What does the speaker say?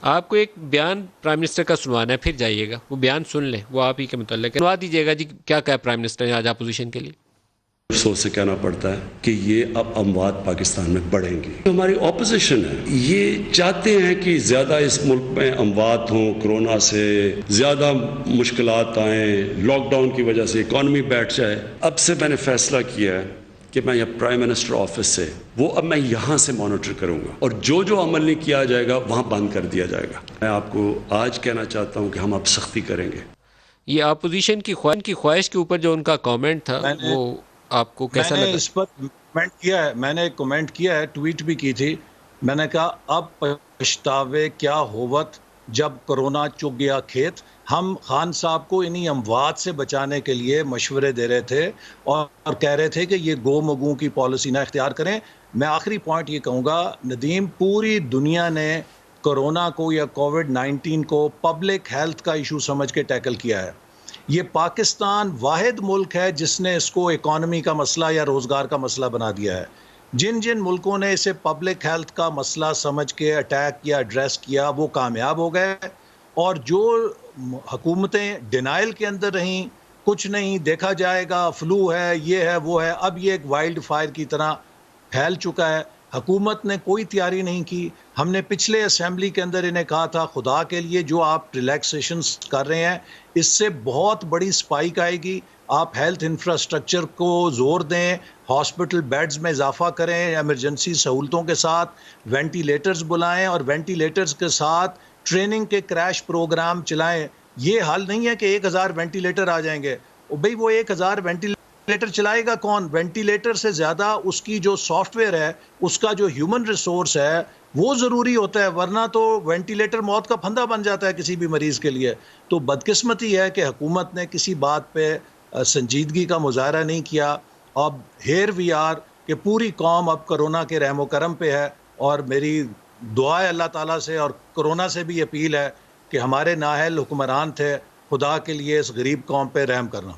آپ کو ایک بیان پرائم منسٹر کا سنوانا ہے، پھر جائیے گا، وہ بیان سن لیں، وہ آپ ہی کے متعلق ہے، سنوا دیجیے گا جی کیا کہا پرائم منسٹر نے آج اپوزیشن کے لیے۔ افسوس سے کہنا پڑتا ہے کہ یہ اب اموات پاکستان میں بڑھیں گی۔ ہماری اپوزیشن ہے یہ چاہتے ہیں کہ زیادہ اس ملک میں اموات ہوں، کرونا سے زیادہ مشکلات آئیں، لاک ڈاؤن کی وجہ سے اکانومی بیٹھ جائے۔ اب سے میں نے فیصلہ کیا ہے کہ میں یہ پرائم منسٹر آفس سے وہ اب میں یہاں سے مانیٹر کروں گا، اور جو عمل نہیں کیا جائے گا وہاں بند کر دیا جائے گا۔ میں آپ کو آج کہنا چاہتا ہوں کہ ہم اب سختی کریں گے۔ یہ اپوزیشن کی خواہش کے اوپر جو ان کا کامنٹ تھا وہ آپ کو میں کیسا نے لگا؟ اس پر کمنٹ کیا ہے، میں نے کمنٹ کیا ہے، ٹویٹ بھی کی تھی۔ میں نے کہا اب پچھتاوے کیا ہوت جب کرونا چگ گیا کھیت۔ ہم خان صاحب کو انہی اموات سے بچانے کے لیے مشورے دے رہے تھے اور کہہ رہے تھے کہ یہ گو مگو کی پالیسی نہ اختیار کریں۔ میں آخری پوائنٹ یہ کہوں گا ندیم، پوری دنیا نے کرونا کو یا کووڈ 19 کو پبلک ہیلتھ کا ایشو سمجھ کے ٹیکل کیا ہے۔ یہ پاکستان واحد ملک ہے جس نے اس کو اکانومی کا مسئلہ یا روزگار کا مسئلہ بنا دیا ہے۔ جن ملکوں نے اسے پبلک ہیلتھ کا مسئلہ سمجھ کے اٹیک کیا، ایڈریس کیا، وہ کامیاب ہو گئے، اور جو حکومتیں ڈینائل کے اندر رہیں، کچھ نہیں دیکھا جائے گا، فلو ہے، یہ ہے، وہ ہے، اب یہ ایک وائلڈ فائر کی طرح پھیل چکا ہے۔ حکومت نے کوئی تیاری نہیں کی۔ ہم نے پچھلے اسمبلی کے اندر انہیں کہا تھا خدا کے لیے جو آپ ریلیکسیشنز کر رہے ہیں اس سے بہت بڑی سپائک آئے گی، آپ ہیلتھ انفراسٹرکچر کو زور دیں، ہاسپٹل بیڈز میں اضافہ کریں، ایمرجنسی سہولتوں کے ساتھ وینٹیلیٹرز بلائیں، اور وینٹیلیٹرز کے ساتھ ٹریننگ کے کریش پروگرام چلائیں۔ یہ حال نہیں ہے کہ 1000 وینٹیلیٹر آ جائیں گے، بھئی وہ 1000 وینٹیلیٹر چلائے گا کون؟ وینٹیلیٹر سے زیادہ اس کی جو سافٹ ویئر ہے، اس کا جو ہیومن ریسورس ہے وہ ضروری ہوتا ہے، ورنہ تو وینٹیلیٹر موت کا پھندا بن جاتا ہے کسی بھی مریض کے لیے۔ تو بدقسمتی ہے کہ حکومت نے کسی بات پہ سنجیدگی کا مظاہرہ نہیں کیا۔ اب ہیئر وی آر کہ پوری قوم اب کرونا کے رحم و کرم پہ ہے، اور میری دعا ہے اللہ تعالیٰ سے اور کرونا سے بھی اپیل ہے کہ ہمارے نااہل حکمران تھے، خدا کے لیے اس غریب قوم پہ رحم کرنا۔